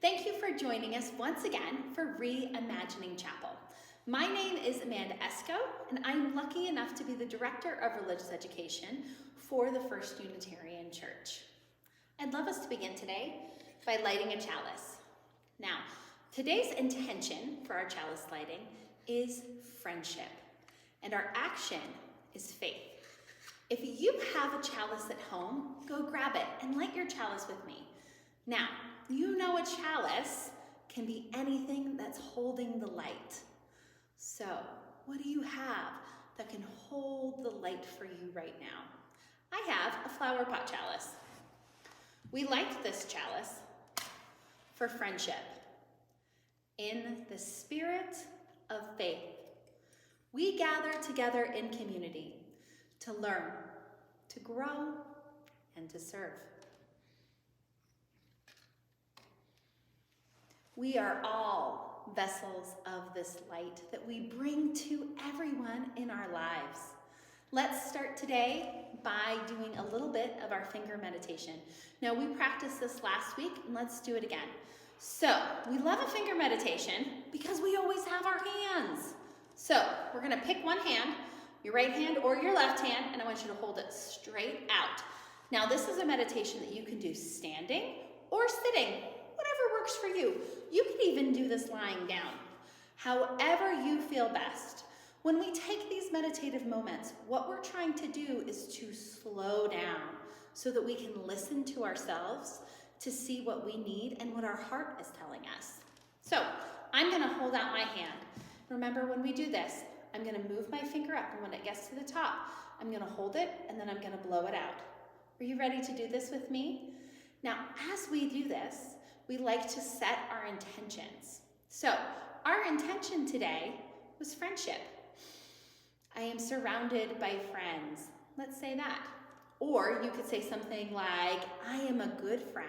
Thank you for joining us once again for Reimagining Chapel. My name is Amanda Esco, and I'm lucky enough to be the Director of Religious Education for the First Unitarian Church. I'd love us to begin today by lighting a chalice. Now, today's intention for our chalice lighting is friendship, and our action is faith. If you have a chalice at home, go grab it and light your chalice with me. Now, you know a chalice can be anything that's holding the light. So, what do you have that can hold the light for you right now? I have a flower pot chalice. We light this chalice for friendship. In the spirit of faith, we gather together in community to learn, to grow, and to serve. We are all vessels of this light that we bring to everyone in our lives. Let's start today by doing a little bit of our finger meditation. Now, we practiced this last week, and let's do it again. So, we love a finger meditation because we always have our hands. So, we're gonna pick one hand, your right hand or your left hand, and I want you to hold it straight out. Now, this is a meditation that you can do standing or sitting, whatever works for you. You can even do this lying down, however you feel best. When we take these meditative moments, what we're trying to do is to slow down so that we can listen to ourselves to see what we need and what our heart is telling us. So I'm gonna hold out my hand. Remember, when we do this, I'm gonna move my finger up, and when it gets to the top, I'm gonna hold it and then I'm gonna blow it out. Are you ready to do this with me? Now, as we do this, we like to set our intentions. So, our intention today was friendship. I am surrounded by friends. Let's say that. Or you could say something like, I am a good friend.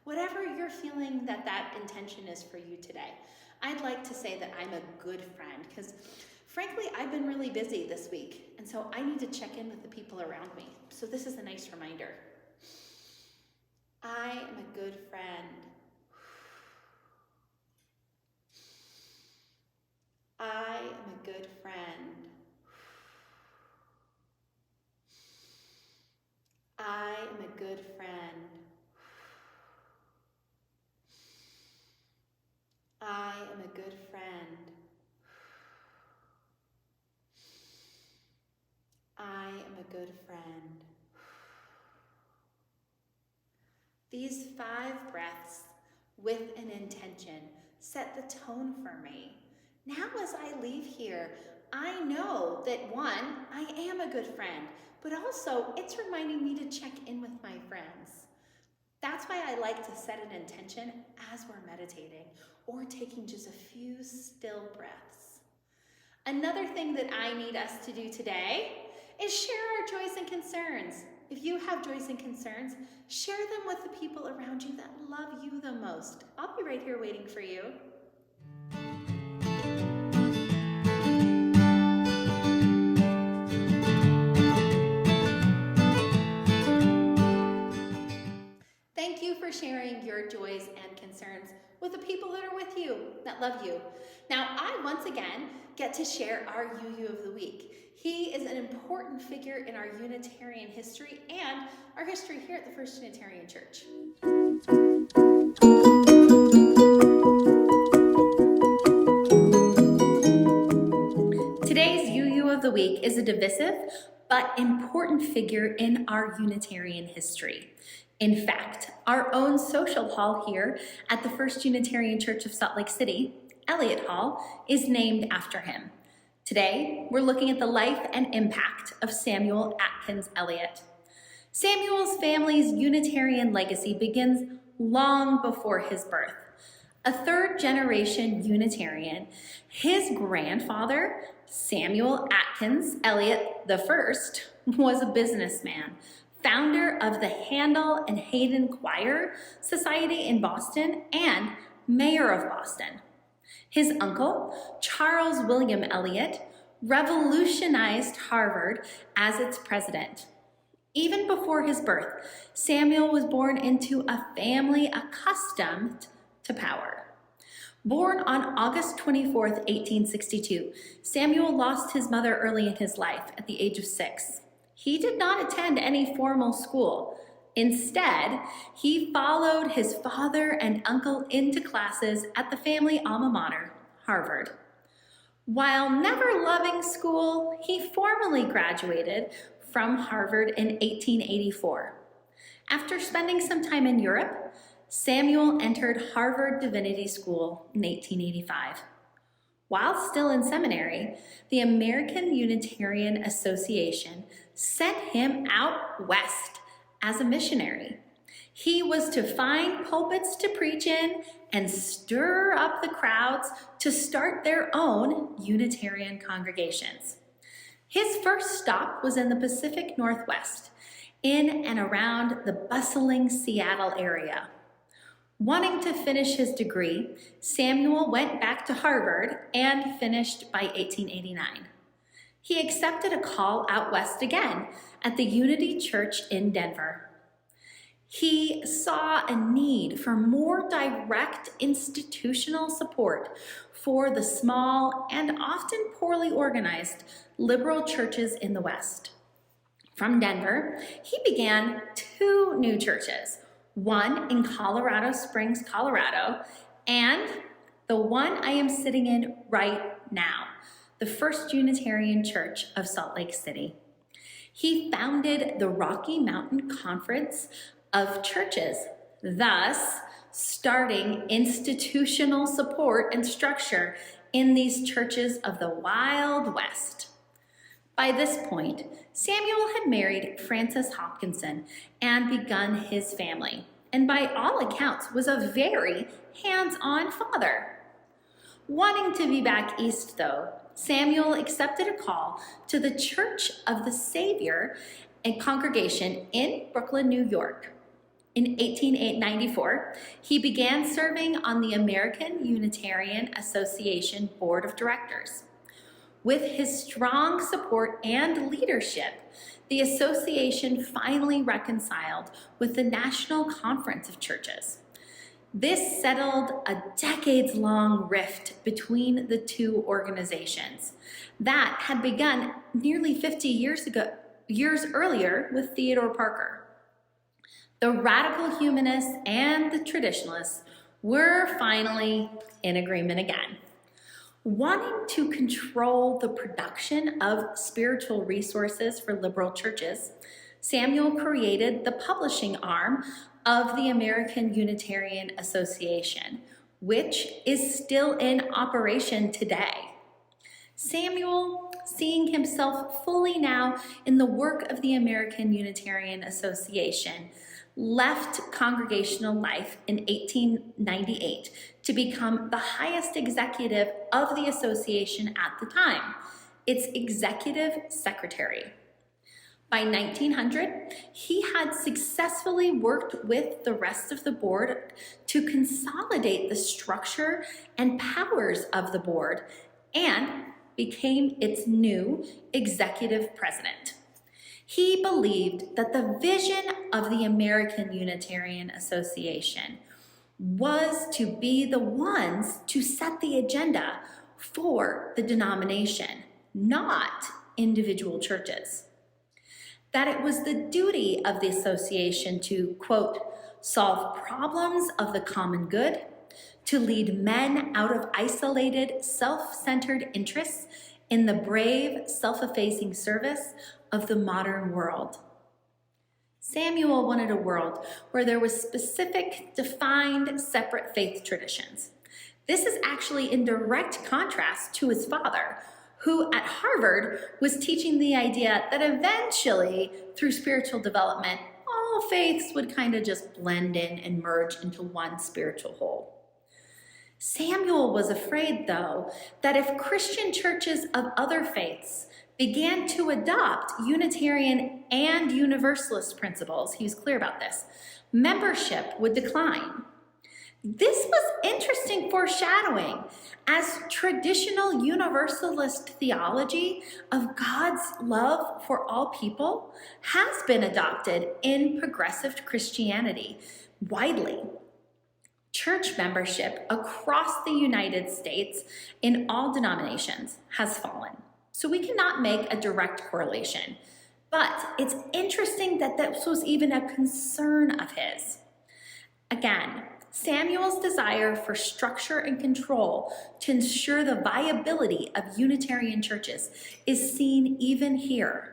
Whatever you're feeling that intention is for you today. I'd like to say that I'm a good friend because frankly, I've been really busy this week, and so I need to check in with the people around me. So this is a nice reminder. I am a good friend. I am a good friend. I am a good friend. I am a good friend. I am a good friend. These 5 breaths with an intention set the tone for me. Now as I leave here, I know that 1, I am a good friend, but also it's reminding me to check in with my friends. That's why I like to set an intention as we're meditating or taking just a few still breaths. Another thing that I need us to do today is share our joys and concerns. If you have joys and concerns, share them with the people around you that love you the most. I'll be right here waiting for you. Thank you for sharing your joys and concerns with the people that are with you, that love you. Now, I once again get to share our UU of the week. He is an important figure in our Unitarian history and our history here at the First Unitarian Church. Today's UU of the week is a divisive but important figure in our Unitarian history. In fact, our own social hall here at the First Unitarian Church of Salt Lake City, Eliot Hall, is named after him. Today, we're looking at the life and impact of Samuel Atkins Eliot. Samuel's family's Unitarian legacy begins long before his birth. A 3rd-generation Unitarian, his grandfather, Samuel Atkins Eliot I, was a businessman, founder of the Handel and Hayden Choir Society in Boston and mayor of Boston. His uncle, Charles William Eliot, revolutionized Harvard as its president. Even before his birth, Samuel was born into a family accustomed to power. Born on August 24th, 1862, Samuel lost his mother early in his life at the age of 6. He did not attend any formal school. Instead, he followed his father and uncle into classes at the family alma mater, Harvard. While never loving school, he formally graduated from Harvard in 1884. After spending some time in Europe, Samuel entered Harvard Divinity School in 1885. While still in seminary, the American Unitarian Association sent him out west as a missionary. He was to find pulpits to preach in and stir up the crowds to start their own Unitarian congregations. His first stop was in the Pacific Northwest, in and around the bustling Seattle area. Wanting to finish his degree, Samuel went back to Harvard and finished by 1889. He accepted a call out west again at the Unity Church in Denver. He saw a need for more direct institutional support for the small and often poorly organized liberal churches in the West. From Denver, he began 2 new churches, one in Colorado Springs, Colorado, and the one I am sitting in right now, the First Unitarian Church of Salt Lake City. He founded the Rocky Mountain Conference of Churches, thus starting institutional support and structure in these churches of the Wild West. By this point, Samuel had married Frances Hopkinson and begun his family, and by all accounts was a very hands-on father. Wanting to be back east, though, Samuel accepted a call to the Church of the Savior, a congregation in Brooklyn, New York. In 1894, he began serving on the American Unitarian Association Board of Directors. With his strong support and leadership, the association finally reconciled with the National Conference of Churches. This settled a decades-long rift between the 2 organizations that had begun nearly 50 years earlier with Theodore Parker. The radical humanists and the traditionalists were finally in agreement again. Wanting to control the production of spiritual resources for liberal churches, Samuel created the publishing arm of the American Unitarian Association, which is still in operation today. Samuel, seeing himself fully now in the work of the American Unitarian Association, left congregational life in 1898 to become the highest executive of the association at the time, its executive secretary. By 1900, he had successfully worked with the rest of the board to consolidate the structure and powers of the board and became its new executive president. He believed that the vision of the American Unitarian Association was to be the ones to set the agenda for the denomination, not individual churches. That it was the duty of the association to, quote, solve problems of the common good, to lead men out of isolated, self-centered interests in the brave, self-effacing service of the modern world. Samuel wanted a world where there was specific, defined, separate faith traditions. This is actually in direct contrast to his father, who at Harvard was teaching the idea that eventually, through spiritual development, all faiths would kind of just blend in and merge into one spiritual whole. Samuel was afraid, though, that if Christian churches of other faiths began to adopt Unitarian and Universalist principles, he was clear about this, membership would decline. This was interesting foreshadowing, as traditional Universalist theology of God's love for all people has been adopted in progressive Christianity widely. Church membership across the United States in all denominations has fallen. So we cannot make a direct correlation. But it's interesting that this was even a concern of his. Again, Samuel's desire for structure and control to ensure the viability of Unitarian churches is seen even here.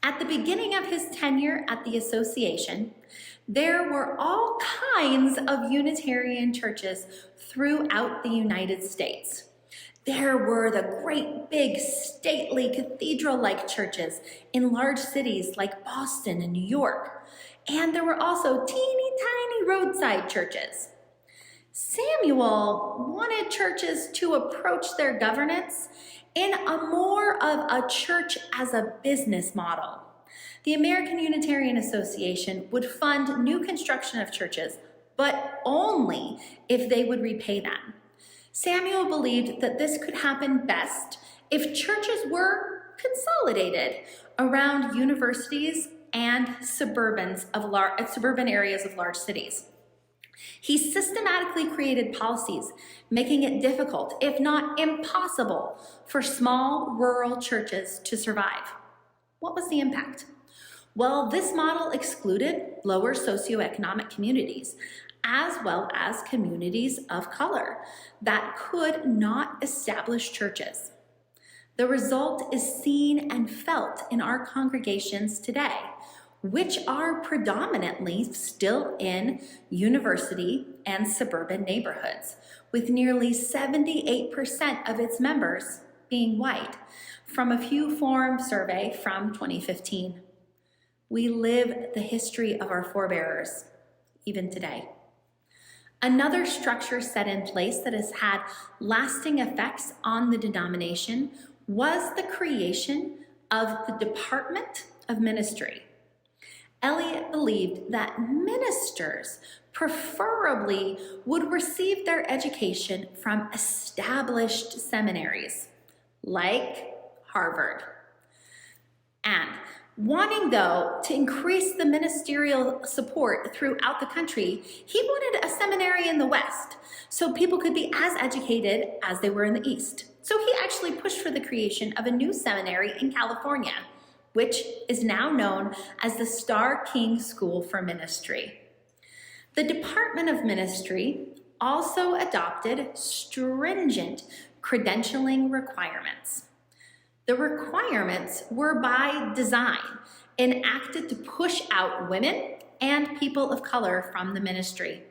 At the beginning of his tenure at the association, there were all kinds of Unitarian churches throughout the United States. There were the great big stately cathedral-like churches in large cities like Boston and New York. And there were also teeny tiny roadside churches. Samuel wanted churches to approach their governance in a more of a church as a business model. The American Unitarian Association would fund new construction of churches, but only if they would repay them. Samuel believed that this could happen best if churches were consolidated around universities and suburban areas of large cities. He systematically created policies making it difficult, if not impossible, for small rural churches to survive. What was the impact? Well, this model excluded lower socioeconomic communities, as well as communities of color that could not establish churches. The result is seen and felt in our congregations today, which are predominantly still in university and suburban neighborhoods, with nearly 78% of its members being white, from a Pew Forum survey from 2015. We live the history of our forebears, even today. Another structure set in place that has had lasting effects on the denomination was the creation of the Department of Ministry. Eliot believed that ministers preferably would receive their education from established seminaries, like Harvard. And wanting, though, to increase the ministerial support throughout the country, he wanted a seminary in the West so people could be as educated as they were in the East. So he actually pushed for the creation of a new seminary in California, which is now known as the Star King School for Ministry. The Department of Ministry also adopted stringent credentialing requirements. The requirements were by design enacted to push out women and people of color from the ministry.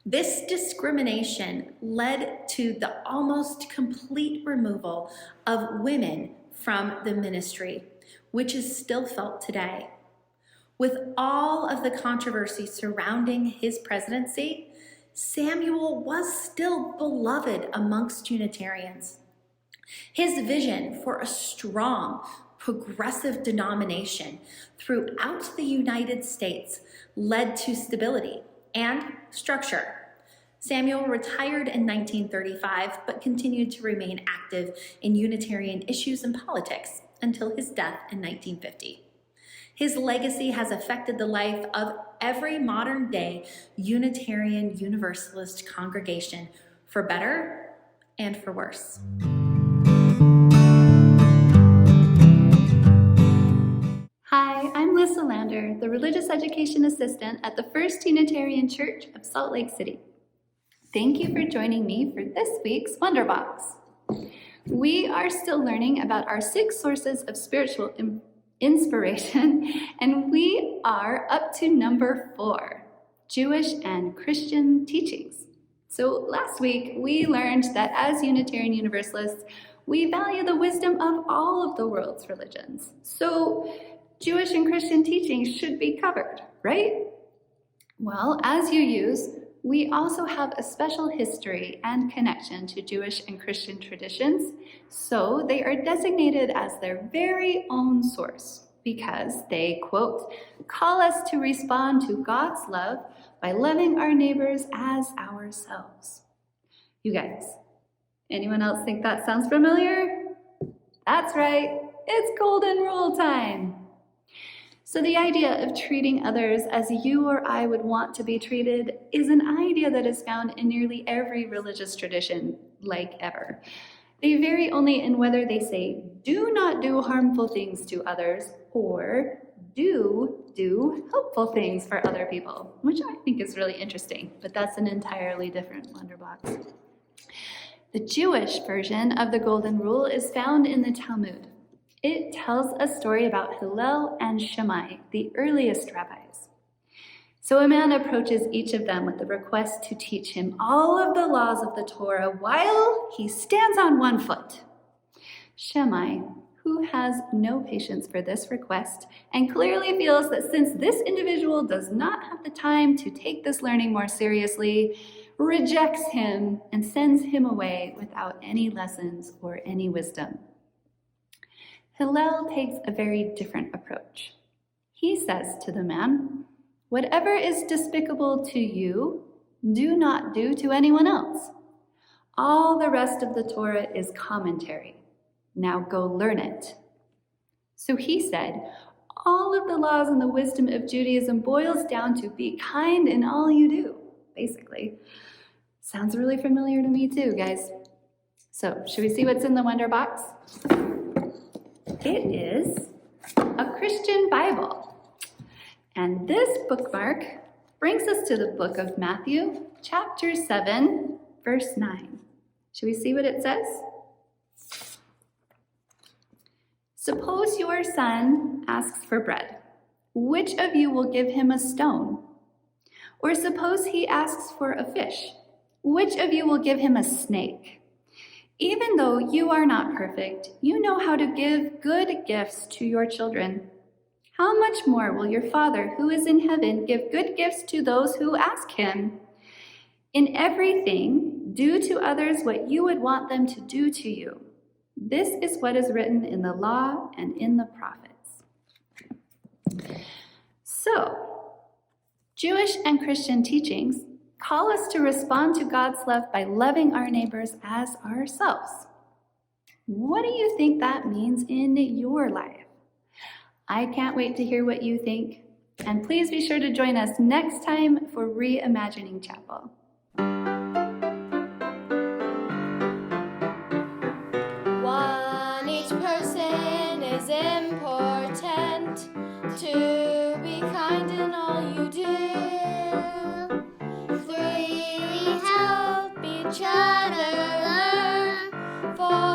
This discrimination led to the almost complete removal of women from the ministry, which is still felt today. With all of the controversy surrounding his presidency, Samuel was still beloved amongst Unitarians. His vision for a strong, progressive denomination throughout the United States led to stability and structure. Samuel retired in 1935, but continued to remain active in Unitarian issues and politics until his death in 1950. His legacy has affected the life of every modern-day Unitarian Universalist congregation, for better and for worse. Hi, I'm Lisa Lander, the Religious Education Assistant at the First Unitarian Church of Salt Lake City. Thank you for joining me for this week's Wonderbox. We are still learning about our 6 sources of spiritual inspiration, and we are up to number 4, Jewish and Christian teachings. So last week, we learned that as Unitarian Universalists, we value the wisdom of all of the world's religions. So Jewish and Christian teachings should be covered, right? Well, as you use, we also have a special history and connection to Jewish and Christian traditions, so they are designated as their very own source because they, quote, call us to respond to God's love by loving our neighbors as ourselves. You guys, anyone else think that sounds familiar? That's right, it's Golden Rule time. So the idea of treating others as you or I would want to be treated is an idea that is found in nearly every religious tradition, like ever. They vary only in whether they say, do not do harmful things to others, or do helpful things for other people, which I think is really interesting, but that's an entirely different Wonderbox. The Jewish version of the Golden Rule is found in the Talmud. It tells a story about Hillel and Shammai, the earliest rabbis. So a man approaches each of them with a request to teach him all of the laws of the Torah while he stands on one foot. Shammai, who has no patience for this request and clearly feels that since this individual does not have the time to take this learning more seriously, rejects him and sends him away without any lessons or any wisdom. Hillel takes a very different approach. He says to the man, whatever is despicable to you, do not do to anyone else. All the rest of the Torah is commentary. Now go learn it. So he said, all of the laws and the wisdom of Judaism boils down to be kind in all you do, basically. Sounds really familiar to me too, guys. So should we see what's in the Wonder Box? It is a Christian Bible. And this bookmark brings us to the book of Matthew, chapter 7, verse 9. Should we see what it says? Suppose your son asks for bread. Which of you will give him a stone? Or suppose he asks for a fish. Which of you will give him a snake? Even though you are not perfect, you know how to give good gifts to your children. How much more will your Father who is in heaven give good gifts to those who ask him? In everything, do to others what you would want them to do to you. This is what is written in the law and in the prophets. So, Jewish and Christian teachings call us to respond to God's love by loving our neighbors as ourselves. What do you think that means in your life? I can't wait to hear what you think. And please be sure to join us next time for Reimagining Chapel. Each person is important. To be kind in all you do. 3, help each other learn. 4,